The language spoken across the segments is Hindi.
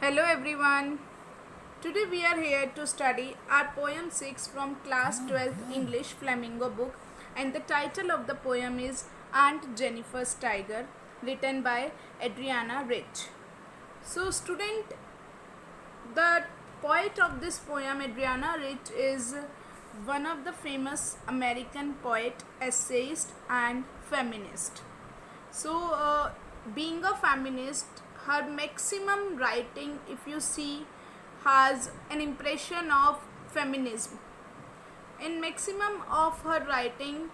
Hello everyone. Today we are here to study our poem 6 from class 12th English Flamingo book, and the title of the poem is Aunt Jennifer's Tiger, written by Adriana Rich. So student, the poet of this poem, Adriana Rich, is one of the famous American poet, essayist and feminist. So being a feminist, her maximum writing, if you see, has an impression of feminism. In maximum of her writing,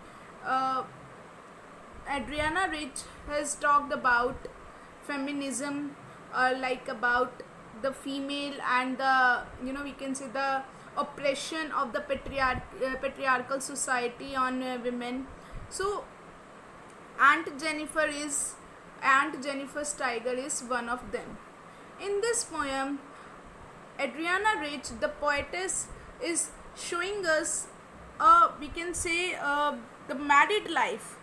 Adriana Rich has talked about feminism, like about the female and the, we can say, the oppression of the patriarchal society on women. So Aunt Jennifer's Tiger is one of them. In this poem, Adriana Rich, the poetess, is showing us, we can say, the married life.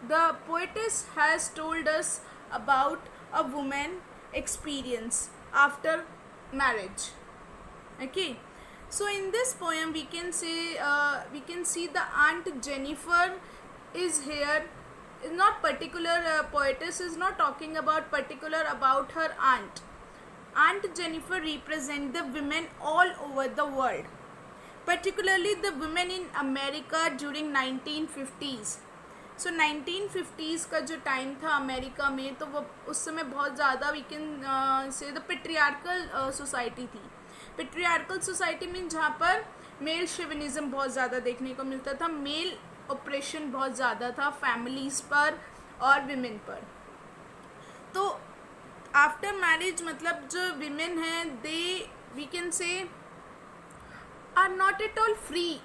The poetess has told us about a woman experience after marriage. Okay, so in this poem we can see the Aunt Jennifer is here. Not particular, poetess is not talking about particular about her aunt. Aunt Jennifer represents the women all over the world, particularly the women in America during 1950s. So 1950s का जो टाइम था अमेरिका में, तो वो उस समय बहुत ज़्यादा we can say the patriarchal society थी. पेट्रियार्कल सोसाइटी मीन जहाँ पर मेल शेविनिज़म बहुत ज़्यादा देखने को मिलता था, मेल ऑपरेशन बहुत ज़्यादा था फैमिलीज़ पर और विमेन पर. तो आफ्टर मैरिज मतलब जो विमेन हैं, they we can say are not at all free.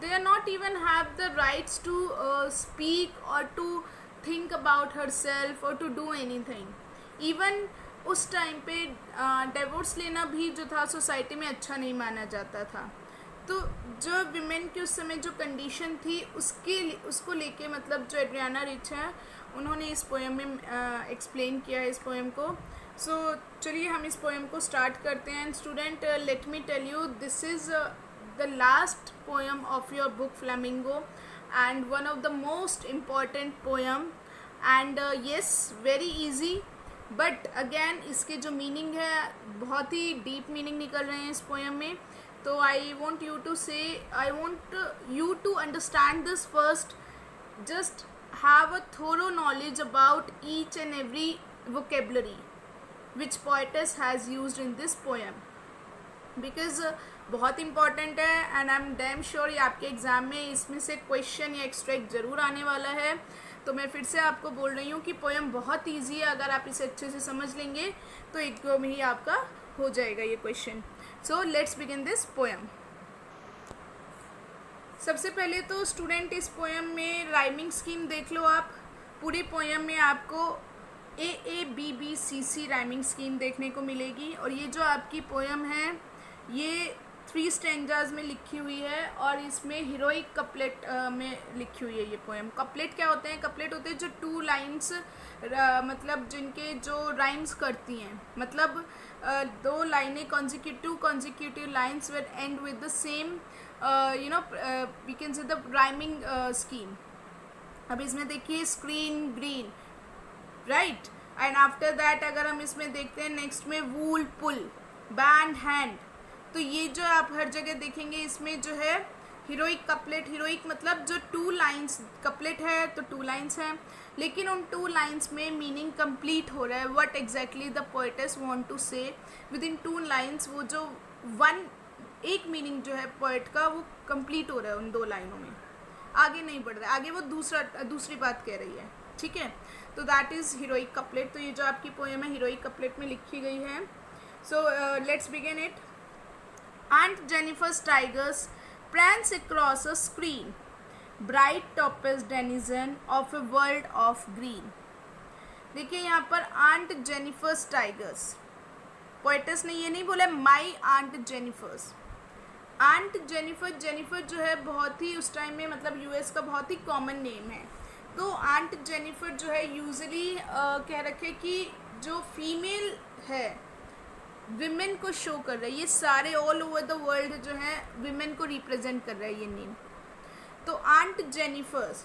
They are not even have the rights to speak or to think about herself or to do anything. Even उस टाइम पे डिवोर्स लेना भी जो था सोसाइटी में अच्छा नहीं माना जाता था. तो जो विमेन की उस समय जो कंडीशन थी उसको लेके मतलब जो एड्रियाना रिच है उन्होंने इस पोएम में एक्सप्लेन किया है इस पोएम को. सो चलिए हम इस पोएम को स्टार्ट करते हैं. Student, let me tell you, this is the last poem of your book Flamingo and one of the most important poem, and yes, very easy, but again इसके जो मीनिंग है बहुत ही डीप मीनिंग निकल रहे हैं इस पोएम में. तो I want you to understand this first. Just have a thorough knowledge about each and every vocabulary which poetess has used in this poem, because बहुत इंपॉर्टेंट है and I am damn sure ये आपके एग्ज़ाम में इसमें से क्वेश्चन या एक्सट्रैक्ट ज़रूर आने वाला है. तो मैं फिर से आपको बोल रही हूँ कि पोएम बहुत ईजी है. अगर आप इसे अच्छे से समझ लेंगे तो एक दो में ही आपका हो जाएगा ये question. So let's begin this poem. सबसे पहले तो स्टूडेंट इस पोएम में राइमिंग स्कीम देख लो आप. पूरी पोएम में आपको AABBCC राइमिंग स्कीम देखने को मिलेगी. और ये जो आपकी पोएम है ये 3 स्टैंजाज में लिखी हुई है और इसमें हीरोइक कपलेट में लिखी हुई है ये पोएम. कपलेट क्या होते हैं? कपलेट होते हैं जो 2 लाइन्स मतलब जिनके जो राइम्स करती हैं, मतलब 2 लाइनें consecutive lines will end with the same we can say the rhyming scheme. अब इसमें देखिए screen green, right, and after that अगर हम इसमें देखते हैं नेक्स्ट में वूल पुल, बैंड हैंड. तो ये जो आप हर जगह देखेंगे इसमें जो है हीरोइक कपलेट. हीरोइक मतलब जो 2 लाइन्स, कपलेट है तो 2 लाइन्स हैं, लेकिन उन 2 लाइन्स में मीनिंग कंप्लीट हो रहा है. What exactly the poetess want to say within 2 lines, वो जो एक मीनिंग जो है पोएट का वो कंप्लीट हो रहा है उन 2 लाइनों में. आगे नहीं बढ़ रहा है, आगे वो दूसरी बात कह रही है. ठीक है, तो दैट इज़ हीरोइक कपलेट. तो ये जो आपकी पोएम है हीरोइक कपलेट में लिखी गई है. So let's begin it. Aunt Jennifer's tigers prance across a screen, bright toppest denizen of a world of green. देखिए यहाँ पर Aunt Jennifer's tigers, पोएटस ने ये नहीं बोला माई Aunt Jennifer's. Aunt जेनिफर जो है बहुत ही उस टाइम में मतलब US का बहुत ही कॉमन नेम है. तो आंट जेनिफर जो है यूजली कह रखे कि जो फीमेल है विमेन को शो कर रहा है, ये सारे ऑल ओवर द वर्ल्ड जो है विमेन को रिप्रेजेंट कर रहा है ये नेम। तो आंट जेनिफर्स,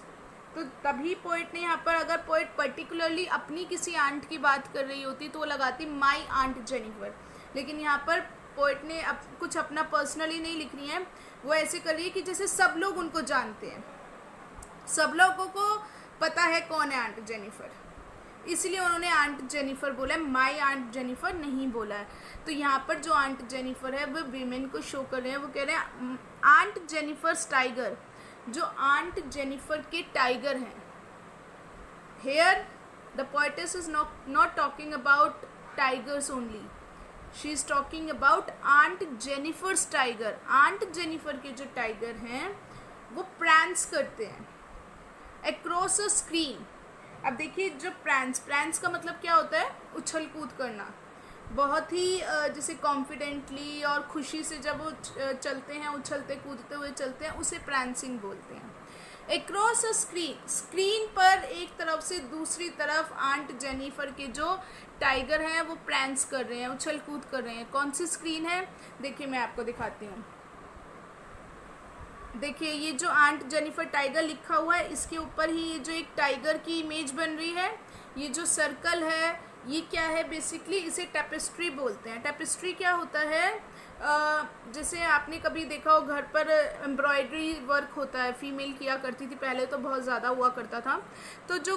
तो तभी पोइट ने यहाँ पर, अगर पोइट पर्टिकुलरली अपनी किसी आंट की बात कर रही होती तो वो लगाती माई आंट जेनिफर, लेकिन यहाँ पर पोइट ने कुछ अपना पर्सनली नहीं लिख रही है, वो ऐसे कर रही है कि जैसे सब लोग उनको जानते हैं, सब लोगों को पता है कौन है आंट जेनिफर, इसलिए उन्होंने आंट जेनिफर बोला है, माई आंट जेनिफर नहीं बोला है। तो यहाँ पर जो आंट जेनिफर है वो वीमेन को शो कर रहे हैं, वो कह रहे हैं आंट जेनिफर्स टाइगर, जो आंट जेनिफर के टाइगर हैं। Here the poetess is not talking about tigers only, she is talking about aunt Jennifer's tiger. Aunt Jennifer के जो टाइगर हैं वो प्रैंस करते हैं अक्रॉस अ स्क्रीन। अब देखिए जो प्रैंस का मतलब क्या होता है, उछल कूद करना, बहुत ही जैसे कॉन्फिडेंटली और खुशी से जब वो चलते हैं, उछलते कूदते हुए चलते हैं, उसे प्रैंसिंग बोलते हैं। अक्रॉस अ स्क्रीन, स्क्रीन पर एक तरफ से दूसरी तरफ आंट जेनिफर के जो टाइगर हैं वो प्रैंस कर रहे हैं, उछल कूद कर रहे हैं। कौन सी स्क्रीन है, देखिए मैं आपको दिखाती हूँ। देखिए ये जो आंट जेनिफर टाइगर लिखा हुआ है, इसके ऊपर ही ये जो एक टाइगर की इमेज बन रही है, ये जो सर्कल है ये क्या है, बेसिकली इसे टेपेस्ट्री बोलते हैं। टेपेस्ट्री क्या होता है, जैसे आपने कभी देखा हो घर पर एम्ब्रॉयडरी वर्क होता है, फीमेल किया करती थी पहले, तो बहुत ज़्यादा हुआ करता था। तो जो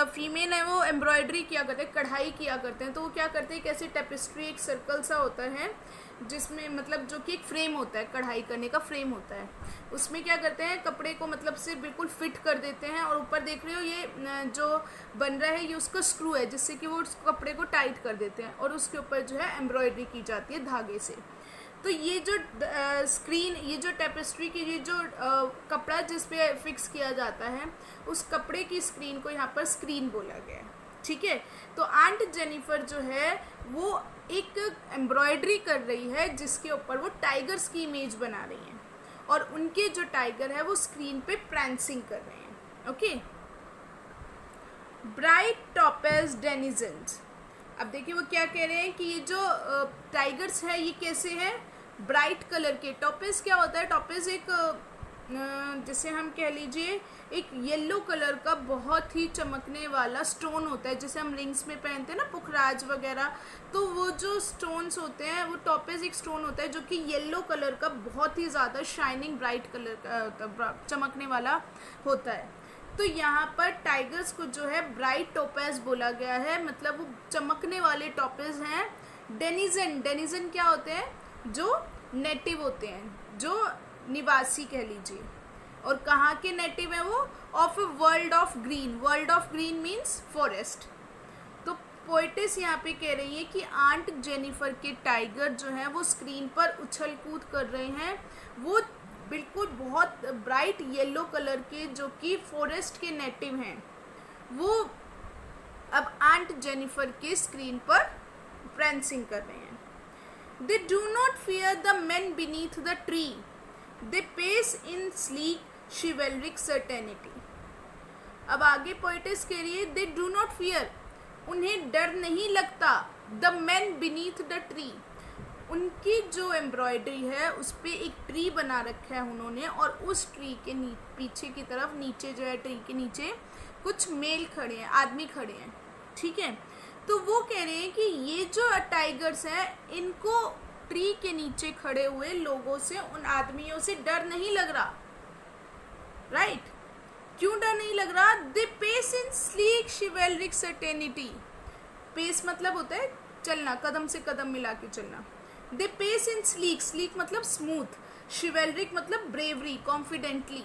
फीमेल है वो एम्ब्रॉयडरी किया करते हैं, कढ़ाई किया करते हैं, तो वो क्या करते हैं, कैसे टेपेस्ट्री एक सर्कल सा होता है जिसमें मतलब जो कि एक फ्रेम होता है, कढ़ाई करने का फ्रेम होता है, उसमें क्या करते हैं कपड़े को मतलब से बिल्कुल फिट कर देते हैं, और ऊपर देख रहे हो ये जो बन रहा है ये उसका स्क्रू है, जिससे कि वो उस कपड़े को टाइट कर देते हैं, और उसके ऊपर जो है एम्ब्रॉयडरी की जाती है धागे से। तो ये जो स्क्रीन, ये जो टेपेस्ट्री की ये जो कपड़ा जिस पे फिक्स किया जाता है, उस कपड़े की स्क्रीन को यहाँ पर स्क्रीन बोला गया है, ठीक है। तो आंट जेनिफर जो है वो एक एम्ब्रॉयडरी कर रही है जिसके ऊपर वो टाइगर्स की इमेज बना रही हैं, और उनके जो टाइगर है वो स्क्रीन पे प्रैंसिंग कर रहे हैं। Okay, bright topaz denizens. अब देखिए वो क्या कह रहे हैं कि ये जो टाइगर्स है ये कैसे हैं, ब्राइट कलर के। टॉपेज क्या होता है, टॉपेज एक जैसे हम कह लीजिए एक येलो कलर का बहुत ही चमकने वाला स्टोन होता है, जैसे हम रिंग्स में पहनते हैं ना, पुखराज वगैरह, तो वो जो स्टोन्स होते हैं वो टॉपेज एक स्टोन होता है जो कि येलो कलर का बहुत ही ज़्यादा शाइनिंग ब्राइट कलर का चमकने वाला होता है। तो यहाँ पर टाइगर्स को जो है ब्राइट टॉपेज बोला गया है, मतलब वो चमकने वाले टॉपेज हैं। डेनिजन, डेनिजन क्या होते हैं, जो नेटिव होते हैं, जो निवासी कह लीजिए, और कहाँ के नेटिव है वो, of a world of green. World of green means forest. तो पोएटिस यहाँ पे कह रही है कि आंट जेनिफर के टाइगर जो हैं वो स्क्रीन पर उछल कूद कर रहे हैं, वो बिल्कुल बहुत ब्राइट येलो कलर के जो कि फॉरेस्ट के नेटिव हैं, वो अब आंट जेनिफर के स्क्रीन पर प्रैंसिंग कर रहे हैं। They do not fear the man beneath the tree, they pace in sleek chivalric certainty. अब आगे पोएटिस कह रही है दे डू नॉट फियर, उन्हें डर नहीं लगता, the man beneath the tree, उनकी जो एम्ब्रॉयडरी है उस पर एक ट्री बना रखा है उन्होंने, और उस ट्री के पीछे की तरफ नीचे जो है ट्री के नीचे कुछ मेल खड़े हैं, आदमी खड़े हैं, ठीक है। तो वो कह रहे हैं कि ये जो टाइगर्स हैं इनको ट्री के नीचे खड़े हुए लोगों से, उन आदमियों से डर नहीं लग रहा, राइट। क्यों डर नहीं लग रहा, they pace in sleek chivalric certainty. Pace मतलब होता है चलना, कदम से कदम मिला के चलना। They pace in sleek, sleek मतलब स्मूथ, शिवेलरिक मतलब ब्रेवरी, कॉन्फिडेंटली,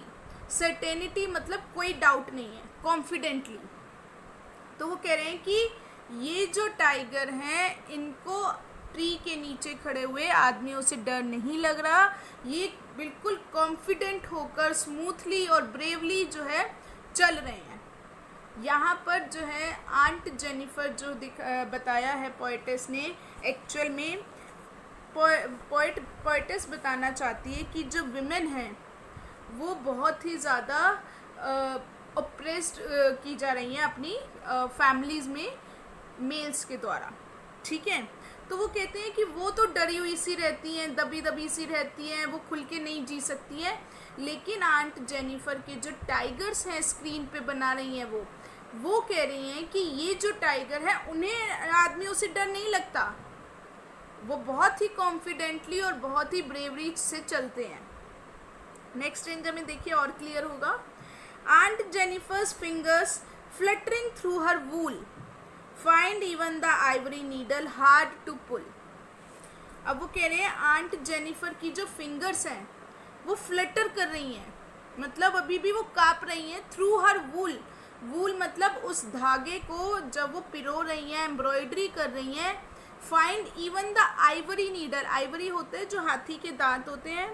सर्टेनिटी मतलब कोई डाउट नहीं है, कॉन्फिडेंटली। तो वो कह रहे हैं कि ये जो टाइगर हैं इनको ट्री के नीचे खड़े हुए आदमियों से डर नहीं लग रहा, ये बिल्कुल कॉन्फिडेंट होकर स्मूथली और ब्रेवली जो है चल रहे हैं। यहाँ पर जो है आंट जेनिफर जो बताया है पोएटिस ने, एक्चुअल में पोएटिस बताना चाहती है कि जो विमेन हैं वो बहुत ही ज़्यादा ऑप्रेस्ड की जा रही हैं अपनी फैमिलीज़ में मेल्स के द्वारा, ठीक है। तो वो कहते हैं कि वो तो डरी हुई सी रहती हैं, दबी दबी सी रहती हैं, वो खुल के नहीं जी सकती हैं, लेकिन आंट जेनिफर के जो टाइगर्स हैं स्क्रीन पे बना रही हैं वो कह रही हैं कि ये जो टाइगर है उन्हें आदमियों से डर नहीं लगता, वो बहुत ही कॉन्फिडेंटली और बहुत ही ब्रेवरी से चलते हैं। नेक्स्ट स्ट्रेंजर में देखिए और क्लियर होगा। Aunt Jennifer's fingers fluttering through her wool find even the ivory needle hard to pull. अब वो कह रहे हैं आंट जेनिफर की जो फिंगर्स हैं वो फ्लटर कर रही हैं, मतलब अभी भी वो काँप रही हैं, थ्रू हर वूल, वूल मतलब उस धागे को जब वो पिरो रही हैं, एम्ब्रॉयडरी कर रही हैं, find even the ivory needle, Ivory होते हैं जो हाथी के दांत होते हैं,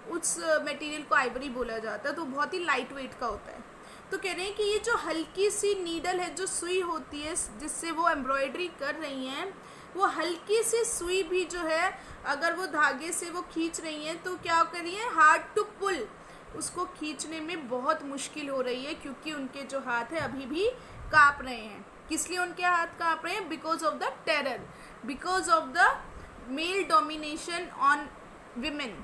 उस मटेरियल को आइवरी बोला जाता है, तो बहुत ही लाइट वेट का होता है। तो कह रहे हैं कि ये जो हल्की सी नीडल है, जो सुई होती है जिससे वो एम्ब्रॉयडरी कर रही हैं, वो हल्की सी सुई भी जो है अगर वो धागे से वो खींच रही हैं तो क्या कर रही है, हार्ड टू पुल, उसको खींचने में बहुत मुश्किल हो रही है, क्योंकि उनके जो हाथ है अभी भी काँप रहे हैं। किस लिए उनके हाथ काँप रहे हैं? Because of the terror, because of the male domination on women.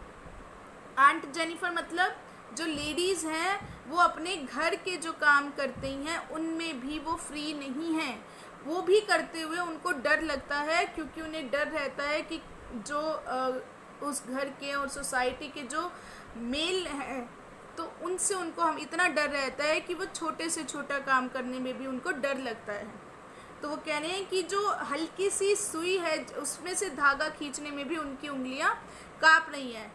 Aunt Jennifer मतलब जो लेडीज़ हैं वो अपने घर के जो काम करती हैं उनमें भी वो फ्री नहीं हैं, वो भी करते हुए उनको डर लगता है, क्योंकि उन्हें डर रहता है कि जो उस घर के और सोसाइटी के जो मेल हैं तो उनसे उनको हम इतना डर रहता है कि वो छोटे से छोटा काम करने में भी उनको डर लगता है। तो वो कह रहे हैं कि जो हल्की सी सुई है उसमें से धागा खींचने में भी उनकी उंगलियां काँप रही हैं।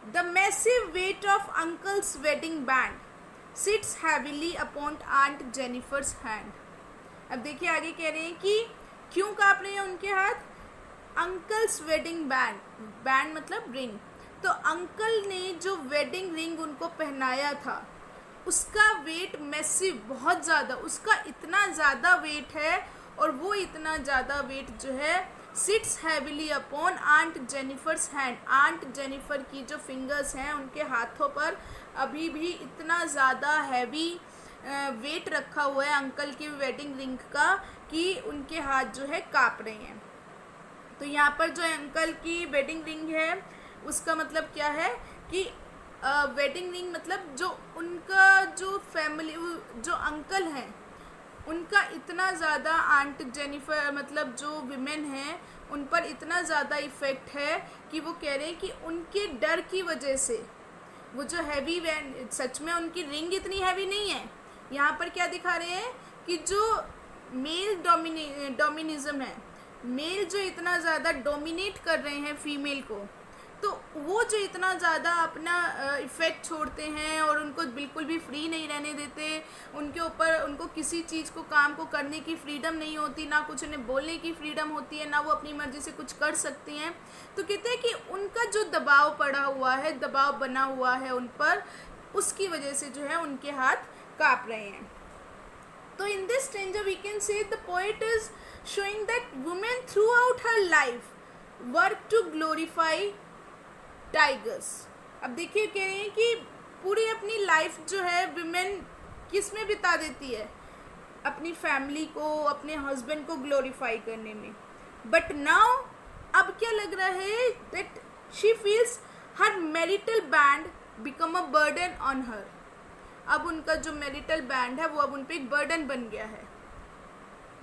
The massive weight of uncle's wedding band sits heavily upon aunt Jennifer's hand. अब देखिए आगे कह रहे हैं कि क्यों काँप रहे हैं उनके हाथ? अंकल्स वेडिंग बैंड, बैंड मतलब रिंग, तो अंकल ने जो वेडिंग रिंग उनको पहनाया था उसका वेट मैसिव, बहुत ज़्यादा, उसका इतना ज़्यादा वेट है, और वो इतना ज़्यादा वेट जो है sits heavily upon aunt Jennifer's hand, aunt Jennifer की जो फिंगर्स हैं उनके हाथों पर अभी भी इतना ज़्यादा हैवी वेट रखा हुआ है अंकल की वेडिंग रिंग का कि उनके हाथ जो है काँप रहे हैं। तो यहाँ पर जो अंकल की वेडिंग रिंग है उसका मतलब क्या है कि वेडिंग रिंग मतलब जो उनका जो फैमिली, जो अंकल हैं उनका इतना ज़्यादा आंट जेनिफर मतलब जो विमेन हैं उन पर इतना ज़्यादा इफ़ेक्ट है कि वो कह रहे हैं कि उनके डर की वजह से वो जो हैवी, सच में उनकी रिंग इतनी हैवी नहीं है, यहाँ पर क्या दिखा रहे हैं कि जो मेल डोमिनिज्म है, मेल जो इतना ज़्यादा डोमिनेट कर रहे हैं फीमेल को, तो वो जो इतना ज़्यादा अपना इफ़ेक्ट छोड़ते हैं और उनको बिल्कुल भी फ्री नहीं रहने देते, उनके ऊपर उनको किसी चीज़ को, काम को करने की फ्रीडम नहीं होती, ना कुछ उन्हें बोलने की फ्रीडम होती है, ना वो अपनी मर्ज़ी से कुछ कर सकती हैं। तो कहते हैं कि उनका जो दबाव पड़ा हुआ है, दबाव बना हुआ है उन पर, उसकी वजह से जो है उनके हाथ काँप रहे हैं। तो in this stanza we can say the poet is showing that women throughout her life work to glorify tigers. अब देखिए कह रहे हैं कि पूरी अपनी लाइफ जो है विमेन किस में बिता देती है? अपनी फैमिली को, अपने हस्बैंड को ग्लोरीफाई करने में। बट नाउ अब क्या लग रहा है that she feels her marital band become a burden on her. अब उनका जो मैरिटल बैंड है वो अब उन पर एक बर्डन बन गया है,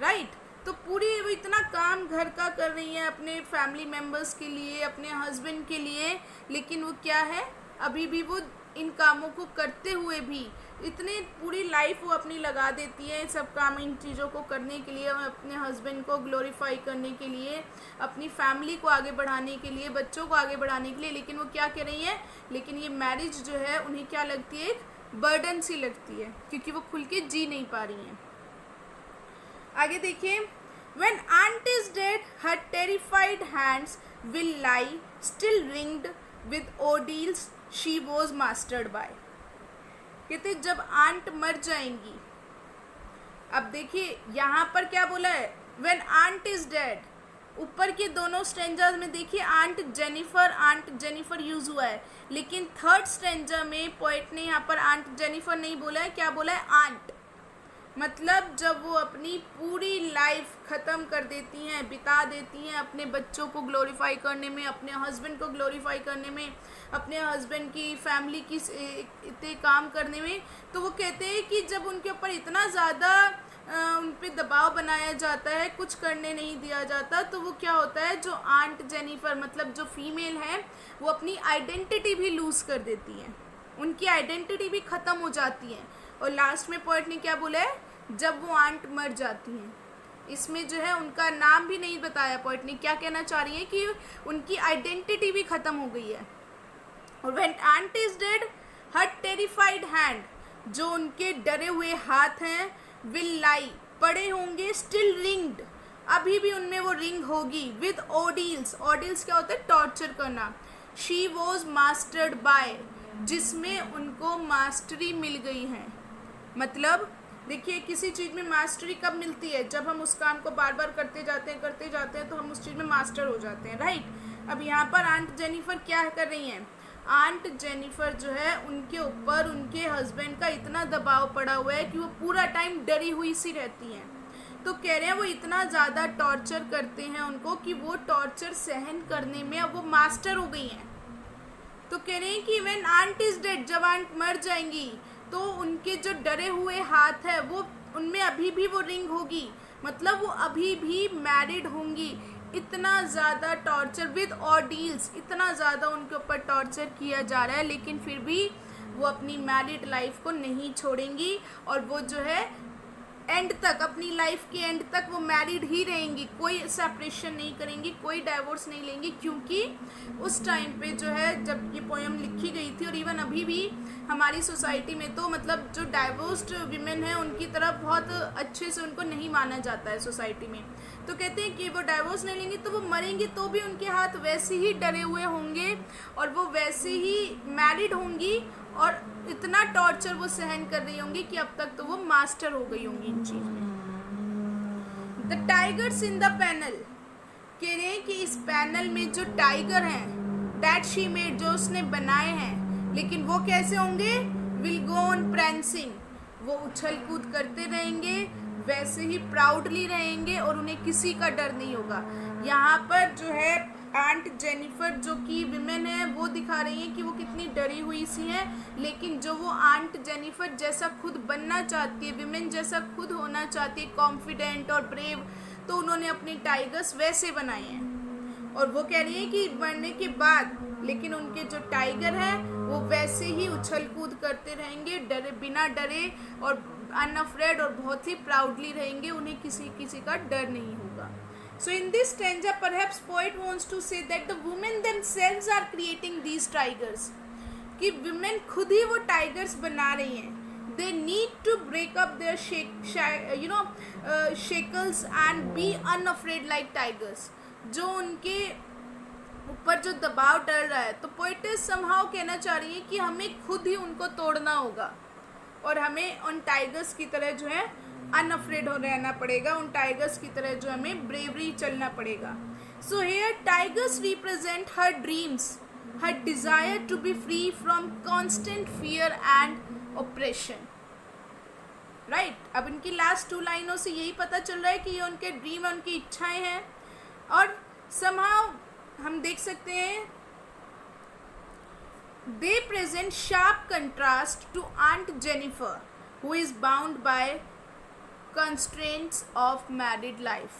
राइट? तो पूरी वो इतना काम घर का कर रही हैं अपने फैमिली मेम्बर्स के लिए, अपने हस्बैंड के लिए, लेकिन वो क्या है, अभी भी वो इन कामों को करते हुए भी इतने पूरी लाइफ वो अपनी लगा देती है सब काम, इन चीज़ों को करने के लिए, अपने हस्बैंड को ग्लोरीफाई करने के लिए, अपनी फैमिली को आगे बढ़ाने के लिए, बच्चों को आगे बढ़ाने के लिए। लेकिन वो क्या कह रही हैं, लेकिन ये मैरिज जो है उन्हें क्या लगती है, एक बर्डन सी लगती है, क्योंकि वो खुल के जी नहीं पा रही हैं। आगे देखिए, when aunt is dead her terrified hands will lie still ringed with ordeals she was mastered by। कहते जब आंट मर जाएंगी, अब देखिए यहाँ पर क्या बोला है, when aunt is dead, ऊपर के दोनों स्ट्रेंजर्स में देखिए आंट जेनिफर यूज हुआ है, लेकिन थर्ड स्ट्रेंजर में पोएट ने यहाँ पर आंट जेनिफर नहीं बोला है, क्या बोला है, आंट। मतलब जब वो अपनी पूरी लाइफ ख़त्म कर देती हैं, बिता देती हैं अपने बच्चों को ग्लोरीफाई करने में, अपने हस्बैंड को ग्लोरीफाई करने में, अपने हस्बैंड की फैमिली की इतने काम करने में, तो वो कहते हैं कि जब उनके ऊपर इतना ज़्यादा उन पे दबाव बनाया जाता है, कुछ करने नहीं दिया जाता, तो वो क्या होता है, जो आंट जेनिफर मतलब जो फीमेल है वो अपनी आइडेंटिटी भी लूज़ कर देती हैं, उनकी आइडेंटिटी भी ख़त्म हो जाती है। और लास्ट में पोएट ने क्या बोला है, जब वो आंट मर जाती हैं, इसमें जो है उनका नाम भी नहीं बताया पोएट ने, क्या कहना चाह रही है कि उनकी आइडेंटिटी भी ख़त्म हो गई है। और when aunt is dead her terrified hand, जो उनके डरे हुए हाथ हैं, विल लाई पड़े होंगे, स्टिल रिंग्ड, अभी भी उनमें वो रिंग होगी, विद ऑडिल्स, ऑडिल्स क्या होता है, टॉर्चर करना, शी वॉज मास्टर्ड बाय, जिसमें उनको मास्टरी मिल गई है। मतलब देखिए किसी चीज़ में मास्टरी कब मिलती है, जब हम उस काम को बार बार करते जाते हैं तो हम उस चीज़ में मास्टर हो जाते हैं, राइट। अब यहाँ पर आंट जेनिफर क्या कर रही हैं, आंट जेनिफर जो है उनके ऊपर उनके हस्बैंड का इतना दबाव पड़ा हुआ है कि वो पूरा टाइम डरी हुई सी रहती हैं। तो कह रहे हैं वो इतना ज़्यादा टॉर्चर करते हैं उनको कि वो टॉर्चर सहन करने में अब वो मास्टर हो गई हैं। तो कह रहे हैं कि व्हेन आंट इज डेड, जब आंट मर जाएंगी तो उनके जो डरे हुए हाथ है वो उनमें अभी भी वो रिंग होगी, मतलब वो अभी भी मैरिड होंगी। इतना ज़्यादा टॉर्चर विद ऑर्डील्स, इतना ज़्यादा उनके ऊपर टॉर्चर किया जा रहा है, लेकिन फिर भी वो अपनी मैरिड लाइफ को नहीं छोड़ेंगी और वो जो है एंड तक, अपनी लाइफ के एंड तक वो मैरिड ही रहेंगी, कोई सेपरेशन नहीं करेंगी, कोई डाइवोर्स नहीं लेंगी, क्योंकि उस टाइम पे जो है जब ये पोएम लिखी गई थी और इवन अभी भी हमारी सोसाइटी में तो मतलब जो डाइवोर्स्ड विमेन है उनकी तरफ बहुत अच्छे से उनको नहीं माना जाता है सोसाइटी में। तो कहते हैं कि वो डाइवोर्स नहीं लेंगी तो वो मरेंगी तो भी उनके हाथ वैसे ही डरे हुए होंगे और वो वैसे ही मैरिड होंगी और इतना टॉर्चर वो सहन कर रही होंगी कि अब तक तो वो मास्टर हो गई होंगी इन चीज में। The tigers in the panel, कह रहे हैं कि इस पैनल में जो टाइगर हैं, दैट शी मेड, जो उसने बनाए हैं, लेकिन वो कैसे होंगे, विल गो ऑन प्रैंसिंग, वो उछल कूद करते रहेंगे, वैसे ही प्राउडली रहेंगे और उन्हें किसी का डर नहीं होगा। यहाँ पर जो है आंट जेनिफर जो कि विमेन है वो दिखा रही हैं कि वो कितनी डरी हुई सी हैं, लेकिन जो वो आंट जेनिफर जैसा खुद बनना चाहती है, विमेन जैसा खुद होना चाहती है, कॉन्फिडेंट और ब्रेव, तो उन्होंने अपने टाइगर्स वैसे बनाए हैं। और वो कह रही है कि बनने के बाद लेकिन उनके जो टाइगर हैं वो वैसे ही उछल कूद करते रहेंगे, डरे बिना डरे और अनअफ्रेड, और बहुत ही प्राउडली रहेंगे, उन्हें किसी का डर नहीं होगा। So in this stanza perhaps poet wants to say that the women themselves are creating these tigers, कि women खुद ही वो टाइगर्स बना रही हैं। They need to break up their shackles and be unafraid like tigers, जो उनके ऊपर जो दबाव डर रहा है, तो पोएटेस somehow कहना चाह रही है कि हमें खुद ही उनको तोड़ना होगा और हमें उन टाइगर्स की तरह जो है अनअफ्रेड हो रहना पड़ेगा, उन टाइगर्स की तरह जो हमें ब्रेवरी चलना पड़ेगा। So here tigers represent her dreams, her desire to be free from constant fear and oppression, right. अब इनकी लास्ट 2 लाइनों से यही पता चल रहा है कि ये उनके ड्रीम, उनकी इच्छाएं हैं। और somehow हम देख सकते हैं they present sharp contrast to Aunt Jennifer, who is bound by constraints of married life,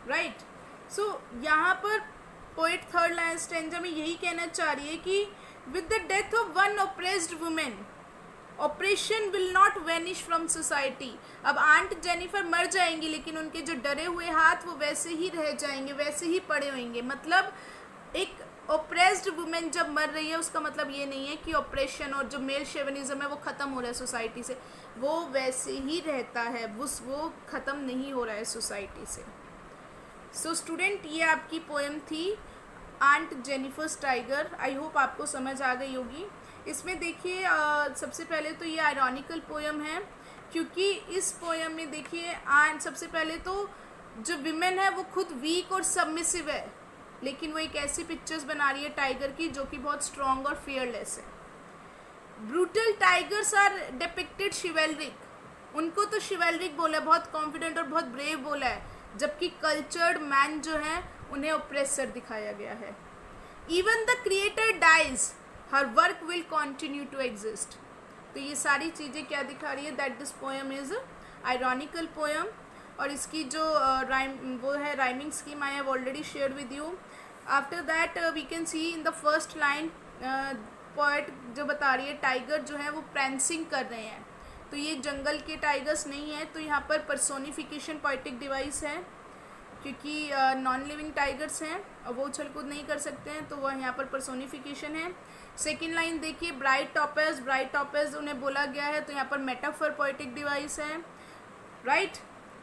right? So यहाँ पर poet third line stanza में यही कहना चाह रही है कि with the death of one oppressed woman, oppression will not vanish from society। अब आंट जेनिफर मर जाएंगी लेकिन उनके जो डरे हुए हाथ वो वैसे ही रह जाएंगे, वैसे ही पड़े होंगे। मतलब एक ओप्रेस्ड वुमेन जब मर रही है उसका मतलब ये नहीं है कि ऑपरेशन और जो मेल शेवनिज्म है वो ख़त्म हो रहा है सोसाइटी से, वो वैसे ही रहता है, वो ख़त्म नहीं हो रहा है सोसाइटी से। सो स्टूडेंट, ये आपकी पोएम थी aunt Jennifer's tiger. I hope आपको समझ आ गई होगी। इसमें देखिए सबसे पहले तो ये आयरॉनिकल पोएम है, क्योंकि इस पोएम में देखिए सबसे पहले तो जो विमेन है वो खुद वीक और सबमिसिव है, लेकिन वो एक ऐसी पिक्चर्स बना रही है टाइगर की जो कि बहुत स्ट्रॉन्ग और फियरलेस है। ब्रूटल टाइगर्स आर डिपिक्टेड शिवेलरिक, उनको तो शिवेलरिक बोला है, बहुत कॉन्फिडेंट और बहुत ब्रेव बोला है, जबकि कल्चर्ड मैन जो है उन्हें ऑप्रेसर दिखाया गया है. Even the creator dies, her work will continue to exist. तो ये सारी चीज़ें क्या दिखा रही है, that this poem is ironical poem. और इसकी जो वो है rhyming scheme I have already share with you. After that we can see in the first line poet जो बता रही है टाइगर जो है वो प्रेंसिंग कर रहे हैं. तो ये जंगल के टाइगर्स नहीं है, तो यहाँ पर पर्सोनिफिकेशन पोएटिक डिवाइस है, क्योंकि नॉन लिविंग टाइगर्स हैं और वो उछल कूद नहीं कर सकते हैं, तो वह यहाँ पर पर्सोनिफिकेशन है. सेकेंड लाइन देखिए, ब्राइट टॉपेज, ब्राइट टॉपेज उन्हें बोला गया है, तो यहाँ पर मेटाफर पोएटिक डिवाइस है, right.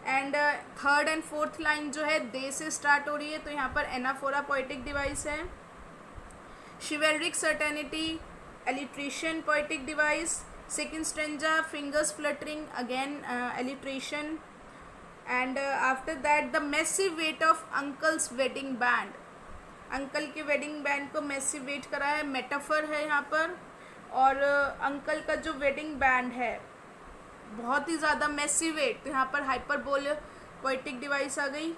And third and fourth line जो है दे से स्टार्ट हो रही है, तो यहाँ पर एनाफोरा पोएटिक डिवाइस है. Chivalric certainty, alliteration poetic device. Second stanza, fingers fluttering, again alliteration. And after that the massive weight of uncle's wedding band, uncle के वेडिंग बैंड को मैसिव वेट करा है, मेटाफर है यहाँ पर. और अंकल का जो वेडिंग बैंड है बहुत ही ज़्यादा मैसिव वेट, तो यहाँ पर हाइपरबोल पोएटिक डिवाइस आ गई.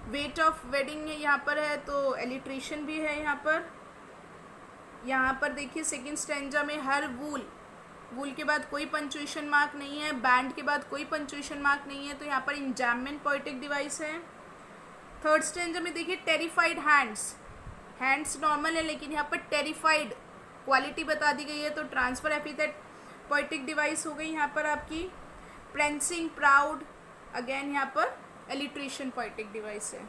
वेट ऑफ वेडिंग यहाँ पर है, तो एलिट्रेशन भी है यहाँ पर. यहाँ पर देखिए सेकेंड स्टैंजा में हर वूल, वूल के बाद कोई पंक्चुएशन मार्क नहीं है, बैंड के बाद कोई पंक्चुएशन मार्क नहीं है, तो यहाँ पर इंजैममेंट पोएटिक डिवाइस है. थर्ड स्टैंजा में देखिए टेरिफाइड हैंड्स, हैंड्स नॉर्मल है लेकिन यहाँ पर टेरिफाइड क्वालिटी बता दी गई है, तो ट्रांसफर एपिथेट पोएटिक डिवाइस हो गई यहाँ पर आपकी. प्रेंसिंग, प्राउड, अगेन यहाँ पर एलिट्रेशन पोएटिक डिवाइस है.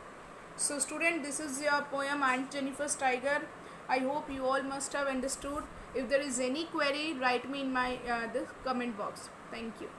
So student, this is your poem aunt Jennifer's tiger. I hope you all must have understood. If there is any query, write me in my the comment box. Thank you.